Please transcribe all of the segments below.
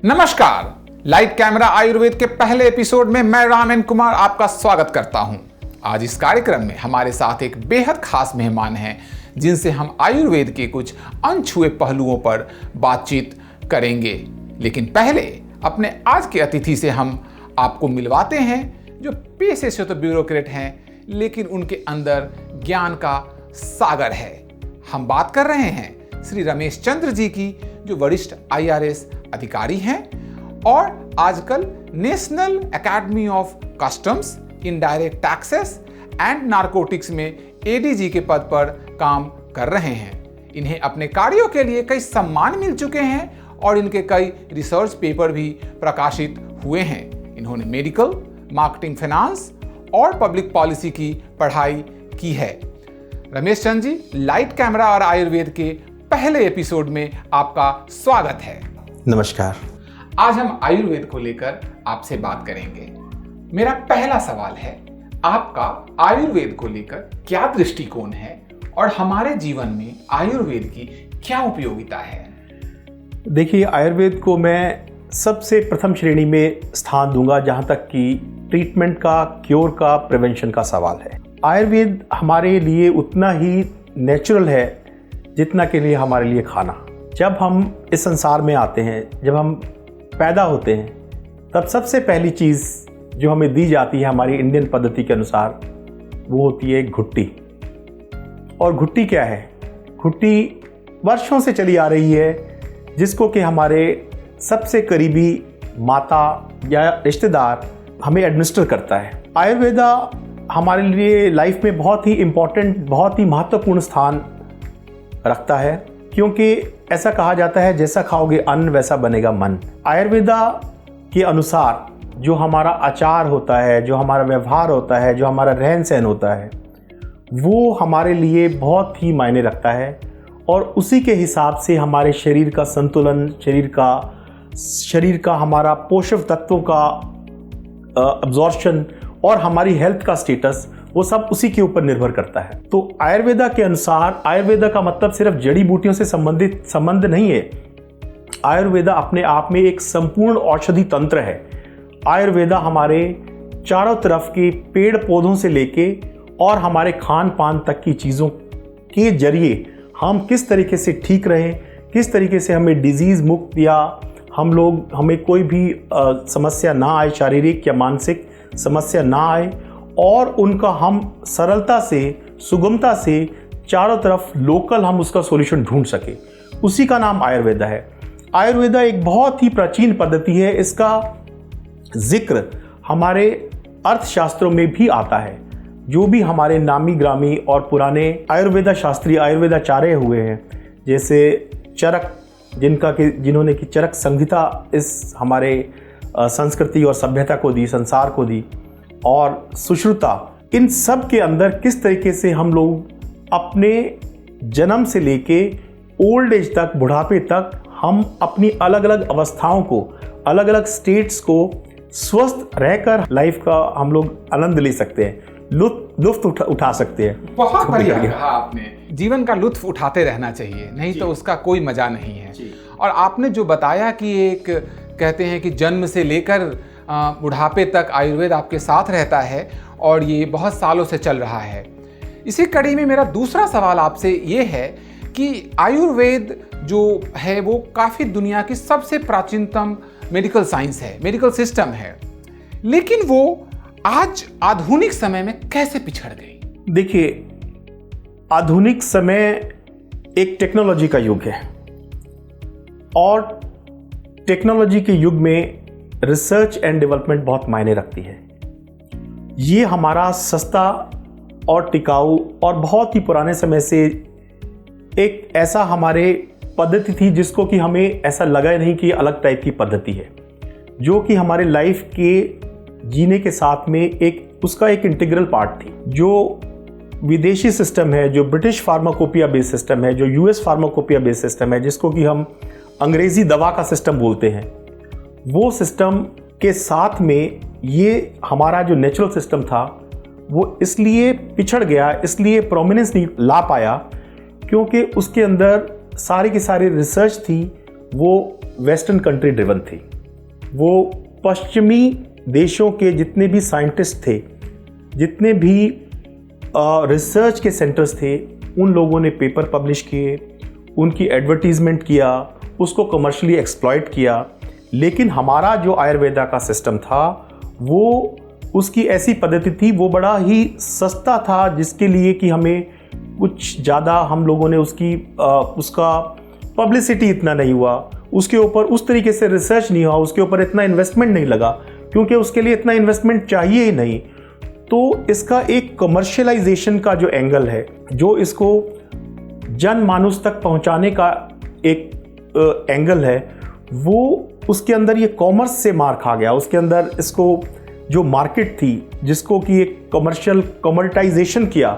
नमस्कार, light camera Ayurveda के पहले एपिसोड में मैं राम कुमार आपका स्वागत करता हूं। आज इस कार्यक्रम में हमारे साथ एक बेहद खास मेहमान हैं जिनसे हम आयुर्वेद के कुछ अनछुए पहलुओं पर बातचीत करेंगे। लेकिन पहले अपने आज के अतिथि से हम आपको मिलवाते हैं जो पेशे से तो ब्यूरोक्रेट हैं लेकिन उनके अंदर ज्ञान का सागर है। हम बात कर रहे हैं श्री रमेश चंद्र जी की, जो वरिष्ठ IRS अधिकारी हैं और आजकल national academy of customs, indirect taxes and narcotics में ADG के पद पर काम कर रहे हैं। इन्हें अपने कार्यों के लिए कई सम्मान मिल चुके हैं और इनके कई रिसर्च पेपर भी प्रकाशित हुए हैं। इन्होंने मेडिकल, मार्केटिंग, फाइनेंस और पब्लिक पॉलिसी की पढ़ाई की है। रमेश चंद्र जी, लाइट कैमरा और आयुर्वेद के पहले एपिसोड में आपका स्वागत है। नमस्कार। आज हम आयुर्वेद को लेकर आपसे बात करेंगे। मेरा पहला सवाल है, आपका आयुर्वेद को लेकर क्या दृष्टिकोण है और हमारे जीवन में आयुर्वेद की क्या उपयोगिता है? देखिए, आयुर्वेद को मैं सबसे प्रथम श्रेणी में स्थान दूंगा जहां तक कि ट्रीटमेंट का, क्योर का, प्रिवेंशन का सवाल है। आयुर्वेद हमारे लिए उतना ही नेचुरल है जितना के लिए हमारे लिए खाना। जब हम इस संसार में आते हैं, जब हम पैदा होते हैं, तब सबसे पहली चीज़ जो हमें दी जाती है हमारी इंडियन पद्धति के अनुसार, वो होती है घुट्टी। और घुट्टी क्या है? घुट्टी वर्षों से चली आ रही है, जिसको कि हमारे सबसे करीबी माता या रिश्तेदार हमें एडमिनिस्टर करता है। आयुर्वेदा हमारे लिए लाइफ में बहुत ही इम्पोर्टेंट, बहुत ही महत्वपूर्ण स्थान रखता है, क्योंकि ऐसा कहा जाता है जैसा खाओगे अन्न वैसा बनेगा मन। आयुर्वेदा के अनुसार जो हमारा आचार होता है, जो हमारा व्यवहार होता है, जो हमारा रहन सहन होता है, वो हमारे लिए बहुत ही मायने रखता है और उसी के हिसाब से हमारे शरीर का संतुलन, शरीर का हमारा पोषक तत्वों का अब्जॉर्प्शन और हमारी हेल्थ का स्टेटस, वो सब उसी के ऊपर निर्भर करता है। तो आयुर्वेदा के अनुसार, आयुर्वेदा का मतलब सिर्फ जड़ी बूटियों से संबंध नहीं है। आयुर्वेदा अपने आप में एक संपूर्ण औषधि तंत्र है। आयुर्वेदा हमारे चारों तरफ के पेड़ पौधों से लेके और हमारे खान पान तक की चीज़ों के जरिए हम किस तरीके से ठीक रहें, किस तरीके से हमें डिजीज़ मुक्त या हमें कोई भी समस्या ना आए, शारीरिक या मानसिक समस्या ना आए, और उनका हम सरलता से, सुगमता से चारों तरफ लोकल हम उसका सॉल्यूशन ढूंढ सके, उसी का नाम आयुर्वेदा है। आयुर्वेदा एक बहुत ही प्राचीन पद्धति है। इसका जिक्र हमारे अर्थशास्त्रों में भी आता है। जो भी हमारे नामी ग्रामी और पुराने आयुर्वेदा शास्त्री, आयुर्वेदाचार्य हुए हैं, जैसे चरक, जिन्होंने की चरक संहिता इस हमारे संस्कृति और सभ्यता को दी, संसार को दी, और सुश्रुता, इन सब के अंदर किस तरीके से हम लोग अपने जन्म से लेके ओल्ड एज तक, बुढ़ापे तक, हम अपनी अलग अलग अवस्थाओं को, अलग अलग स्टेट्स को स्वस्थ रहकर लाइफ का हम लोग आनंद ले सकते हैं, लुत्फ उठा सकते हैं। बहुत बढ़िया कहा आपने। जीवन का लुत्फ उठाते रहना चाहिए, नहीं तो उसका कोई मजा नहीं है। और आपने जो बताया कि एक कहते हैं कि जन्म से लेकर बुढ़ापे तक आयुर्वेद आपके साथ रहता है और ये बहुत सालों से चल रहा है। इसी कड़ी में मेरा दूसरा सवाल आपसे ये है कि आयुर्वेद जो है वो काफ़ी दुनिया की सबसे प्राचीनतम मेडिकल साइंस है, मेडिकल सिस्टम है, लेकिन वो आज आधुनिक समय में कैसे पिछड़ गई? देखिए, आधुनिक समय एक टेक्नोलॉजी का युग है और टेक्नोलॉजी के युग में रिसर्च एंड डेवलपमेंट बहुत मायने रखती है। ये हमारा सस्ता और टिकाऊ और बहुत ही पुराने समय से एक ऐसा हमारे पद्धति थी जिसको कि हमें ऐसा लगा ही नहीं कि अलग टाइप की पद्धति है, जो कि हमारे लाइफ के जीने के साथ में उसका एक इंटीग्रल पार्ट थी। जो विदेशी सिस्टम है, जो ब्रिटिश फार्माकोपिया बेस्ड सिस्टम है, जो US फार्माकोपिया बेस्ड सिस्टम है, जिसको कि हम अंग्रेजी दवा का सिस्टम बोलते हैं, वो सिस्टम के साथ में ये हमारा जो नेचुरल सिस्टम था वो इसलिए पिछड़ गया, इसलिए प्रोमिनेंस नहीं ला पाया, क्योंकि उसके अंदर सारी की सारी रिसर्च थी वो वेस्टर्न कंट्री ड्रिवन थी। वो पश्चिमी देशों के जितने भी साइंटिस्ट थे, जितने भी रिसर्च के सेंटर्स थे, उन लोगों ने पेपर पब्लिश किए, उनकी एडवर्टीजमेंट किया, उसको कमर्शियली एक्सप्लॉइट किया। लेकिन हमारा जो आयुर्वेदा का सिस्टम था वो उसकी ऐसी पद्धति थी, वो बड़ा ही सस्ता था, जिसके लिए कि हमें कुछ ज़्यादा हम लोगों ने उसका पब्लिसिटी इतना नहीं हुआ, उसके ऊपर उस तरीके से रिसर्च नहीं हुआ, उसके ऊपर इतना इन्वेस्टमेंट नहीं लगा, क्योंकि उसके लिए इतना इन्वेस्टमेंट चाहिए ही नहीं। तो इसका एक कमर्शियलाइजेशन का जो एंगल है, जो इसको जनमानस तक पहुंचाने का एक एंगल है, वो उसके अंदर ये कॉमर्स से मार खा गया। उसके अंदर इसको जो मार्केट थी, जिसको कि एक कमर्शियलाइजेशन किया,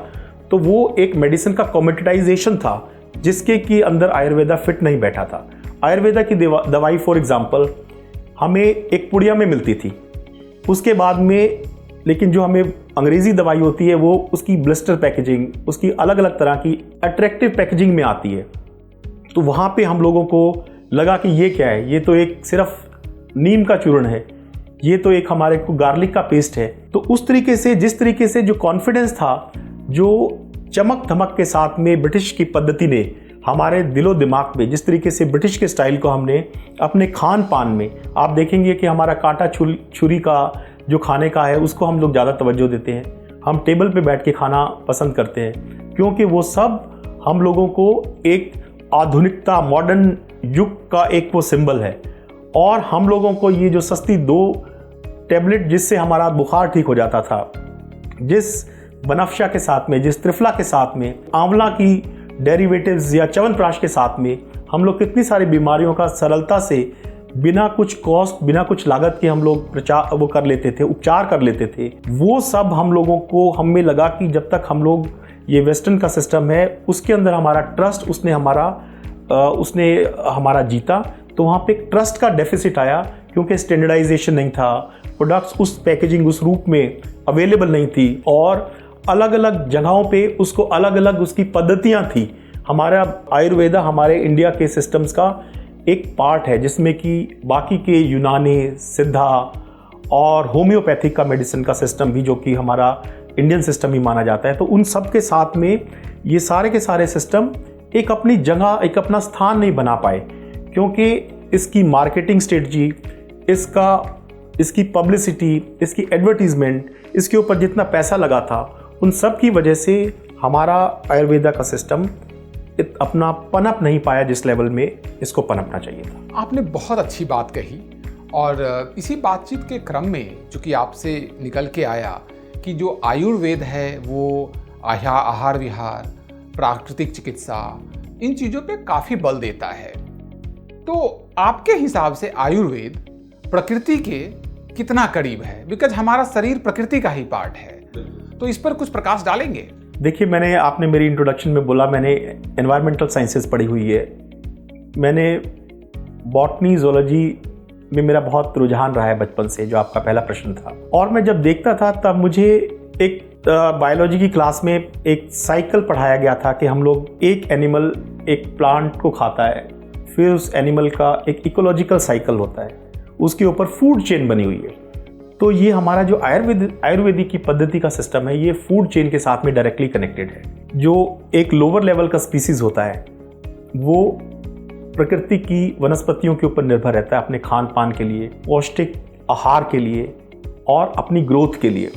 तो वो एक मेडिसिन का कमोडिटाइजेशन था, जिसके कि अंदर आयुर्वेदा फिट नहीं बैठा था। आयुर्वेदा की दवाई फॉर एग्जांपल हमें एक पुड़िया में मिलती थी, उसके बाद में लेकिन जो हमें अंग्रेज़ी दवाई होती है वो उसकी ब्लिस्टर पैकेजिंग, उसकी अलग अलग तरह की अट्रैक्टिव पैकेजिंग में आती है। तो वहाँ पे हम लोगों को लगा कि ये क्या है, ये तो एक सिर्फ नीम का चूर्ण है, ये तो एक हमारे को गार्लिक का पेस्ट है। तो उस तरीके से, जिस तरीके से जो कॉन्फिडेंस था, जो चमक धमक के साथ में ब्रिटिश की पद्धति ने हमारे दिलो दिमाग में, जिस तरीके से ब्रिटिश के स्टाइल को हमने अपने खान पान में, आप देखेंगे कि हमारा कांटा छुरी का जो खाने का है उसको हम लोग ज़्यादा तवज्जो देते हैं। हम टेबल पे बैठ के खाना पसंद करते हैं, क्योंकि वो सब हम लोगों को एक आधुनिकता, मॉडर्न युग का एक वो सिंबल है। और हम लोगों को ये जो सस्ती 2 टैबलेट जिससे हमारा बुखार ठीक हो जाता था, जिस बनफशा के साथ में, जिस त्रिफला के साथ में, आंवला की डेरिवेटिव्स या च्यवनप्राश के साथ में हम लोग कितनी सारी बीमारियों का सरलता से, बिना कुछ कॉस्ट, बिना कुछ लागत के हम लोग वो कर लेते थे, उपचार कर लेते थे। वो सब हम लोगों को, हमें लगा कि जब तक हम लोग ये वेस्टर्न का सिस्टम है उसके अंदर हमारा ट्रस्ट, उसने हमारा जीता, तो वहाँ पे एक ट्रस्ट का डेफिसिट आया, क्योंकि स्टैंडर्डाइजेशन नहीं था, प्रोडक्ट्स उस पैकेजिंग, उस रूप में अवेलेबल नहीं थी, और अलग अलग जगहों पे उसको अलग अलग उसकी पद्धतियाँ थी। हमारा आयुर्वेदा हमारे इंडिया के सिस्टम्स का एक पार्ट है, जिसमें कि बाकी के यूनानी, सिद्धा और होम्योपैथिक का मेडिसिन का सिस्टम भी, जो कि हमारा इंडियन सिस्टम ही माना जाता है। तो उन सब के साथ में ये सारे के सारे सिस्टम एक अपनी जगह, एक अपना स्थान नहीं बना पाए, क्योंकि इसकी मार्केटिंग स्ट्रेटजी, इसकी पब्लिसिटी, इसकी एडवर्टीजमेंट, इसके ऊपर जितना पैसा लगा था, उन सब की वजह से हमारा आयुर्वेदा का सिस्टम अपना पनप नहीं पाया जिस लेवल में इसको पनपना चाहिए था। आपने बहुत अच्छी बात कही, और इसी बातचीत के क्रम में चूँकि आपसे निकल के आया कि जो आयुर्वेद है वो आहार विहार, प्राकृतिक चिकित्सा, इन चीज़ों पे काफ़ी बल देता है। तो आपके हिसाब से आयुर्वेद प्रकृति के कितना करीब है? बिकॉज हमारा शरीर प्रकृति का ही पार्ट है, तो इस पर कुछ प्रकाश डालेंगे? देखिए, आपने मेरी इंट्रोडक्शन में बोला मैंने एनवायरमेंटल साइंसेस पढ़ी हुई है, मैंने बॉटनी, ज़ूलॉजी में मेरा बहुत रुझान रहा है बचपन से, जो आपका पहला प्रश्न था। और मैं जब देखता था तब मुझे एक बायोलॉजी की क्लास में एक साइकिल पढ़ाया गया था कि हम लोग, एक एनिमल एक प्लांट को खाता है, फिर उस एनिमल का एक इकोलॉजिकल साइकिल होता है, उसके ऊपर फूड चेन बनी हुई है। तो ये हमारा जो आयुर्वेदिक की पद्धति का सिस्टम है, ये फूड चेन के साथ में डायरेक्टली कनेक्टेड है। जो एक लोअर लेवल का स्पीसीज होता है वो प्रकृति की वनस्पतियों के ऊपर निर्भर रहता है अपने खान पान के लिए, पौष्टिक आहार के लिए और अपनी ग्रोथ के लिए।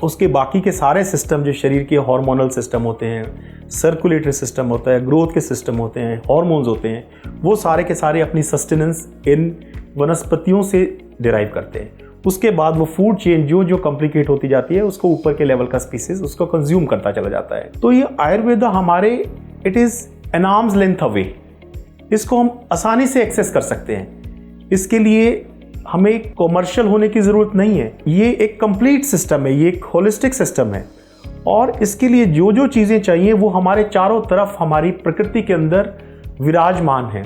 उसके बाकी के सारे सिस्टम जो शरीर के हार्मोनल सिस्टम होते हैं, सर्कुलेटरी सिस्टम होता है, ग्रोथ के सिस्टम होते हैं, हार्मोन्स होते हैं, वो सारे के सारे अपनी सस्टेनेंस इन वनस्पतियों से डिराइव करते हैं। उसके बाद वो फूड चेन जो कॉम्प्लिकेट होती जाती है, उसको ऊपर के लेवल का स्पीसीज उसको कंज्यूम करता चला जाता है। तो ये आयुर्वेदा हमारे, it is an arms length away, इसको हम आसानी से एक्सेस कर सकते हैं। इसके लिए हमें कॉमर्शियल होने की ज़रूरत नहीं है, ये एक कंप्लीट सिस्टम है, ये एक होलिस्टिक सिस्टम है, और इसके लिए जो चीज़ें चाहिए वो हमारे चारों तरफ हमारी प्रकृति के अंदर विराजमान हैं।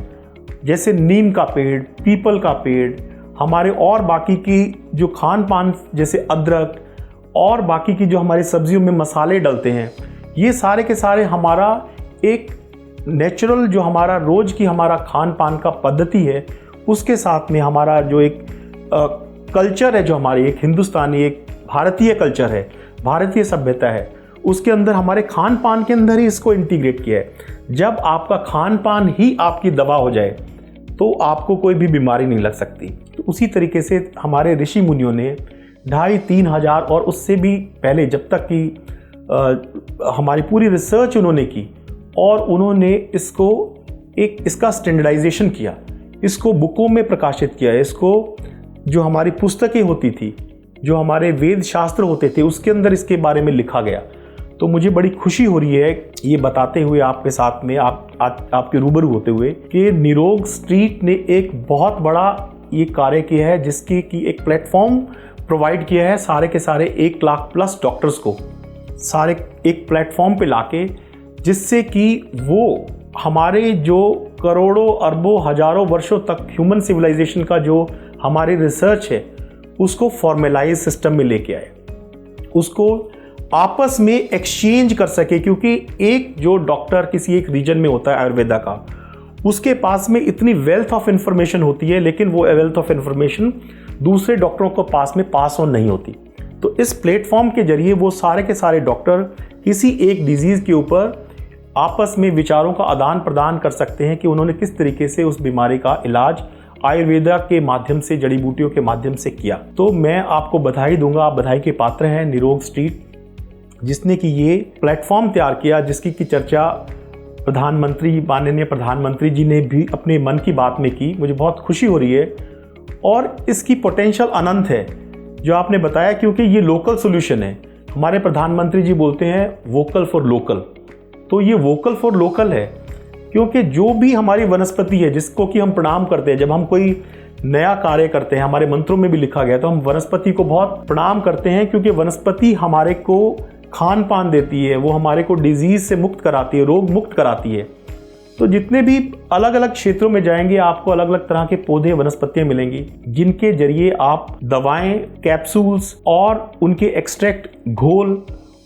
जैसे नीम का पेड़, पीपल का पेड़, हमारे और बाकी की जो खान पान, जैसे अदरक और बाकी की जो हमारी सब्जियों में मसाले डलते हैं, ये सारे के सारे हमारा एक नेचुरल, जो हमारा रोज़ की हमारा खान पान का पद्धति है, उसके साथ में हमारा जो एक कल्चर है जो हमारी, एक हिंदुस्तानी, एक भारतीय कल्चर है, भारतीय सभ्यता है, उसके अंदर हमारे खान पान के अंदर ही इसको इंटीग्रेट किया है। जब आपका खान पान ही आपकी दवा हो जाए तो आपको कोई भी बीमारी नहीं लग सकती। तो उसी तरीके से हमारे ऋषि मुनियों ने 2,500-3 हज़ार और उससे भी पहले, जब तक कि हमारी पूरी रिसर्च उन्होंने की और उन्होंने इसका स्टैंडर्डाइजेशन किया, इसको बुकों में प्रकाशित किया, इसको जो हमारी पुस्तकें होती थी, जो हमारे वेद शास्त्र होते थे, उसके अंदर इसके बारे में लिखा गया। तो मुझे बड़ी खुशी हो रही है ये बताते हुए आपके साथ में, आपके रूबरू होते हुए, कि निरोग स्ट्रीट ने एक बहुत बड़ा ये कार्य किया है, जिसकी कि एक प्लेटफॉर्म प्रोवाइड किया है सारे के सारे 1 लाख प्लस डॉक्टर्स को, सारे एक प्लेटफॉर्म पे लाके, जिससे कि वो हमारे जो करोड़ों अरबों हजारों वर्षों तक ह्यूमन सिविलाइजेशन का जो हमारी रिसर्च है उसको फॉर्मेलाइज सिस्टम में लेके आए, उसको आपस में एक्सचेंज कर सके। क्योंकि एक जो डॉक्टर किसी एक रीजन में होता है आयुर्वेदा का, उसके पास में इतनी वेल्थ ऑफ इंफॉर्मेशन होती है, लेकिन वो वेल्थ ऑफ इंफॉर्मेशन दूसरे डॉक्टरों को पास में पास ऑन नहीं होती। तो इस प्लेटफॉर्म के जरिए वो सारे के सारे डॉक्टर किसी एक डिजीज़ के ऊपर आपस में विचारों का आदान प्रदान कर सकते हैं कि उन्होंने किस तरीके से उस बीमारी का इलाज आयुर्वेदा के माध्यम से, जड़ी बूटियों के माध्यम से किया। तो मैं आपको बधाई दूंगा, आप बधाई के पात्र हैं निरोग स्ट्रीट, जिसने कि ये प्लेटफॉर्म तैयार किया, जिसकी की चर्चा प्रधानमंत्री, माननीय प्रधानमंत्री जी ने भी अपने मन की बात में की। मुझे बहुत खुशी हो रही है और इसकी पोटेंशियल अनंत है जो आपने बताया, क्योंकि ये लोकल सोल्यूशन है। हमारे प्रधानमंत्री जी बोलते हैं वोकल फॉर लोकल, तो ये वोकल फॉर लोकल है, क्योंकि जो भी हमारी वनस्पति है जिसको कि हम प्रणाम करते हैं, जब हम कोई नया कार्य करते हैं, हमारे मंत्रों में भी लिखा गया, तो हम वनस्पति को बहुत प्रणाम करते हैं, क्योंकि वनस्पति हमारे को खान पान देती है, वो हमारे को डिजीज से मुक्त कराती है, रोग मुक्त कराती है। तो जितने भी अलग अलग क्षेत्रों में जाएंगे आपको अलग अलग तरह के पौधे, वनस्पतियां मिलेंगी, जिनके जरिए आप दवाएं, कैप्सूल्स और उनके एक्सट्रैक्ट, घोल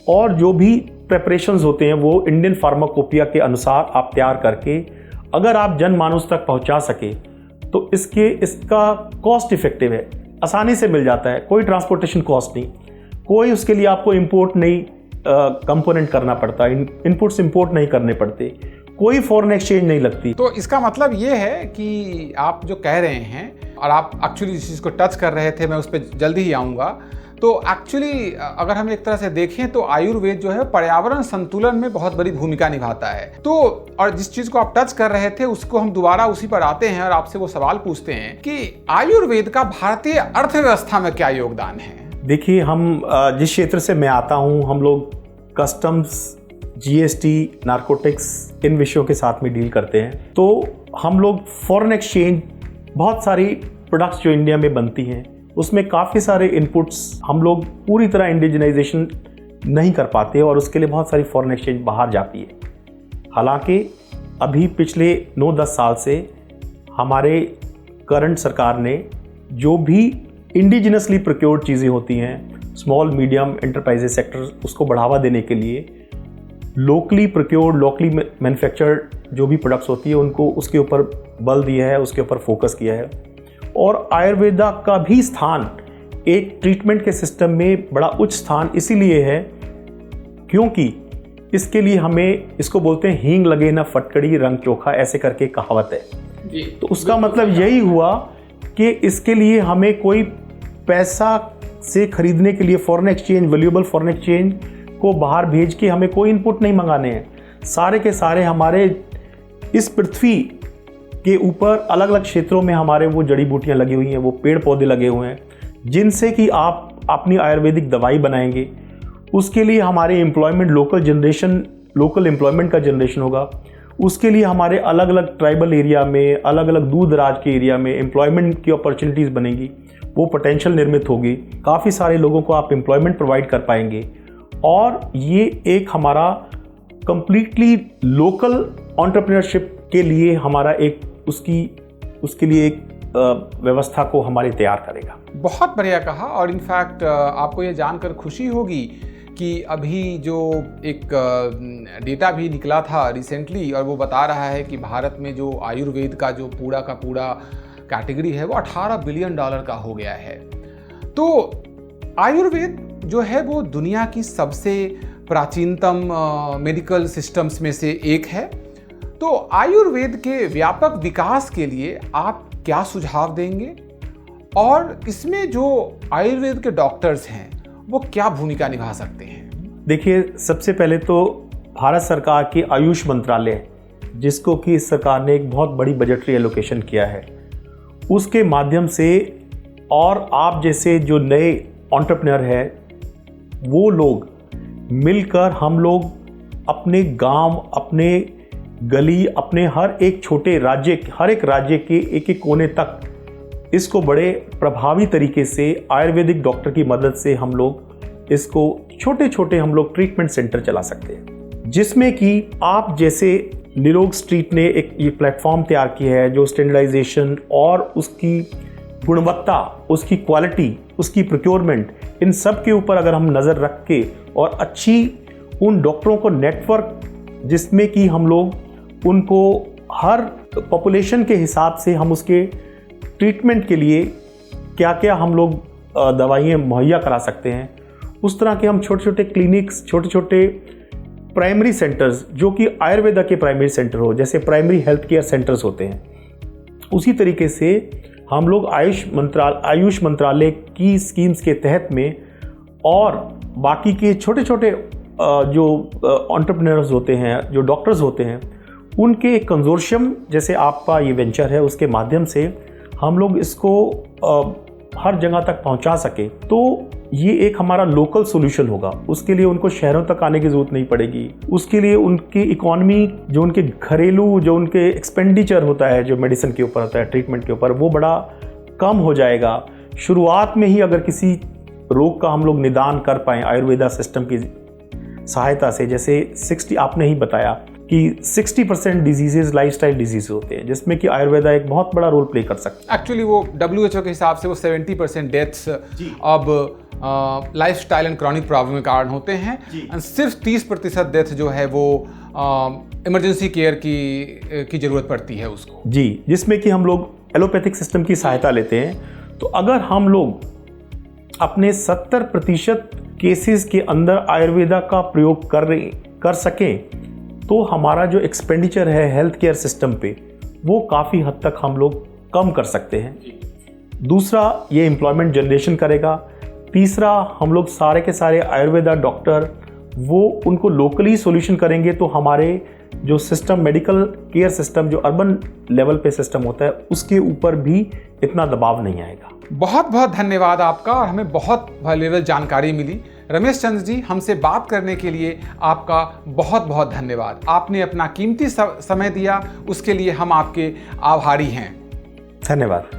और जो भी प्रेपरेशंस होते हैं वो इंडियन फार्माकोपिया के अनुसार आप तैयार करके अगर आप जनमानस तक पहुंचा सके तो इसका कॉस्ट इफेक्टिव है, आसानी से मिल जाता है, कोई ट्रांसपोर्टेशन कॉस्ट नहीं, कोई उसके लिए आपको इंपोर्ट नहीं कंपोनेंट करना पड़ता, इनपुट्स इंपोर्ट नहीं करने पड़ते, कोई फॉरेन एक्सचेंज नहीं लगती। तो इसका मतलब ये है कि आप जो कह रहे हैं, और आप एक्चुअली जिस चीज़ को टच कर रहे थे, मैं उस पर जल्दी ही आऊँगा, तो एक्चुअली अगर हम एक तरह से देखें तो आयुर्वेद जो है पर्यावरण संतुलन में बहुत बड़ी भूमिका निभाता है। तो और जिस चीज़ को आप टच कर रहे थे उसको हम दोबारा उसी पर आते हैं और आपसे वो सवाल पूछते हैं कि आयुर्वेद का भारतीय अर्थव्यवस्था में क्या योगदान है? देखिए, हम जिस क्षेत्र से मैं आता हूँ, हम लोग कस्टम्स, जीएसटी, नारकोटिक्स, इन विषयों के साथ में डील करते हैं। तो हम लोग फॉरेन एक्सचेंज, बहुत सारी प्रोडक्ट्स जो इंडिया में बनती हैं उसमें काफ़ी सारे इनपुट्स हम लोग पूरी तरह इंडिजिनाइजेशन नहीं कर पाते और उसके लिए बहुत सारी फॉरेन एक्सचेंज बाहर जाती है। हालांकि अभी पिछले 9-10 साल से हमारे करंट सरकार ने जो भी इंडिजिनसली प्रोक्योर्ड चीज़ें होती हैं, स्मॉल मीडियम एंटरप्राइजेज सेक्टर, उसको बढ़ावा देने के लिए लोकली प्रोक्योर्ड, लोकली मैन्युफैक्चर्ड जो भी प्रोडक्ट्स होती है उनको उसके ऊपर बल दिया है, उसके ऊपर फोकस किया है। और आयुर्वेदा का भी स्थान एक ट्रीटमेंट के सिस्टम में बड़ा उच्च स्थान इसीलिए है क्योंकि इसके लिए हमें, इसको बोलते हैं हींग लगे ना फटकड़ी रंग चोखा, ऐसे करके कहावत है। तो उसका मतलब यही हुआ कि इसके लिए हमें कोई पैसा से खरीदने के लिए foreign exchange, valuable foreign exchange को बाहर भेज के हमें कोई इनपुट नहीं मंगाने हैं। सारे के सारे हमारे इस पृथ्वी के ऊपर अलग अलग क्षेत्रों में हमारे वो जड़ी बूटियां लगी हुई हैं, वो पेड़ पौधे लगे हुए हैं, जिनसे कि आप अपनी आयुर्वेदिक दवाई बनाएंगे। उसके लिए हमारे एम्प्लॉयमेंट, लोकल एम्प्लॉयमेंट का जनरेशन होगा। उसके लिए हमारे अलग अलग ट्राइबल एरिया में, अलग अलग दूर दराज के एरिया में एम्प्लॉयमेंट की अपॉर्चुनिटीज़ बनेगी, वो पोटेंशियल निर्मित होगी। काफ़ी सारे लोगों को आप एम्प्लॉयमेंट प्रोवाइड कर पाएंगे और ये एक हमारा कंप्लीटली लोकल एंटरप्रेन्योरशिप के लिए हमारा एक उसके लिए एक व्यवस्था को हमारे तैयार करेगा। बहुत बढ़िया कहा। और इनफैक्ट आपको ये जानकर खुशी होगी कि अभी जो एक डेटा भी निकला था रिसेंटली और वो बता रहा है कि भारत में जो आयुर्वेद का जो पूरा का पूरा कैटेगरी है वो $18 बिलियन का हो गया है। तो आयुर्वेद जो है वो दुनिया की सबसे प्राचीनतम मेडिकल सिस्टम्स में से एक है। तो आयुर्वेद के व्यापक विकास के लिए आप क्या सुझाव देंगे और इसमें जो आयुर्वेद के डॉक्टर्स हैं वो क्या भूमिका निभा सकते हैं? देखिए, सबसे पहले तो भारत सरकार की आयुष मंत्रालय, जिसको कि इस सरकार ने एक बहुत बड़ी बजटरी एलोकेशन किया है, उसके माध्यम से और आप जैसे जो नए एंटरप्रेन्योर है वो लोग मिलकर हम लोग अपने गांव, अपने गली, अपने हर एक छोटे राज्य, हर एक राज्य के एक एक कोने तक इसको बड़े प्रभावी तरीके से आयुर्वेदिक डॉक्टर की मदद से हम लोग इसको छोटे छोटे हम लोग ट्रीटमेंट सेंटर चला सकते हैं, जिसमें कि आप जैसे निरोग स्ट्रीट ने एक ये प्लेटफॉर्म तैयार किया है जो स्टैंडर्डाइजेशन और उसकी गुणवत्ता, उसकी क्वालिटी, उसकी प्रोक्योरमेंट, इन सब के ऊपर अगर हम नज़र रख के और अच्छी उन डॉक्टरों को नेटवर्क, जिसमें कि हम लोग उनको हर पॉपुलेशन के हिसाब से हम उसके ट्रीटमेंट के लिए क्या क्या हम लोग दवाइयाँ मुहैया करा सकते हैं, उस तरह के हम छोटे छोटे क्लिनिक्स, छोटे छोटे प्राइमरी सेंटर्स जो कि आयुर्वेदा के प्राइमरी सेंटर हो, जैसे प्राइमरी हेल्थ केयर सेंटर्स होते हैं, उसी तरीके से हम लोग आयुष मंत्रालय की स्कीम्स के तहत में और बाकी के छोटे छोटे जो एंटरप्रेन्योर्स होते हैं, जो डॉक्टर्स होते हैं, उनके एक कंजोर्शियम जैसे आपका ये वेंचर है, उसके माध्यम से हम लोग इसको हर जगह तक पहुंचा सके, तो ये एक हमारा लोकल सॉल्यूशन होगा। उसके लिए उनको शहरों तक आने की ज़रूरत नहीं पड़ेगी। उसके लिए उनकी इकोनॉमी, जो उनके घरेलू, जो उनके एक्सपेंडिचर होता है, जो मेडिसिन के ऊपर होता है, ट्रीटमेंट के ऊपर, वो बड़ा कम हो जाएगा। शुरुआत में ही अगर किसी रोग का हम लोग निदान कर पाएँ आयुर्वेदा सिस्टम की सहायता से, जैसे 60 आपने ही बताया कि 60% डिजीजेज लाइफस्टाइल डिजीज होते हैं, जिसमें कि आयुर्वेदा एक बहुत बड़ा रोल प्ले कर सकता है। एक्चुअली वो WHO के हिसाब से वो 70% डेथ्स अब लाइफस्टाइल एंड क्रॉनिक प्रॉब्लम के कारण होते हैं। सिर्फ 30% डेथ जो है वो इमरजेंसी केयर की ज़रूरत पड़ती है उसको। जी, जिसमें कि हम लोग एलोपैथिक सिस्टम की सहायता लेते हैं। तो अगर हम लोग अपने 70% केसेस के अंदर आयुर्वेदा का प्रयोग कर सकें, तो हमारा जो एक्सपेंडिचर है हेल्थ केयर सिस्टम पे, वो काफ़ी हद तक हम लोग कम कर सकते हैं। दूसरा, ये एम्प्लॉयमेंट जनरेशन करेगा। तीसरा, हम लोग सारे के सारे आयुर्वेदा डॉक्टर वो उनको लोकली सॉल्यूशन करेंगे, तो हमारे जो सिस्टम, मेडिकल केयर सिस्टम, जो अर्बन लेवल पे सिस्टम होता है, उसके ऊपर भी इतना दबाव नहीं आएगा। बहुत बहुत धन्यवाद आपका, और हमें बहुत वैल्यूएबल जानकारी मिली। रमेश चंद्र जी, हमसे बात करने के लिए आपका बहुत बहुत धन्यवाद। आपने अपना कीमती समय दिया, उसके लिए हम आपके आभारी हैं। धन्यवाद।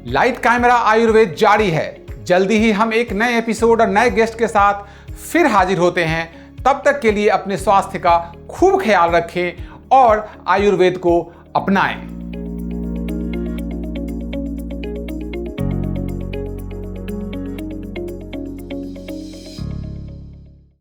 लाइट कैमरा आयुर्वेद जारी है। जल्दी ही हम एक नए एपिसोड और नए गेस्ट के साथ फिर हाजिर होते हैं। तब तक के लिए अपने स्वास्थ्य का खूब ख्याल रखें और आयुर्वेद को अपनाएं।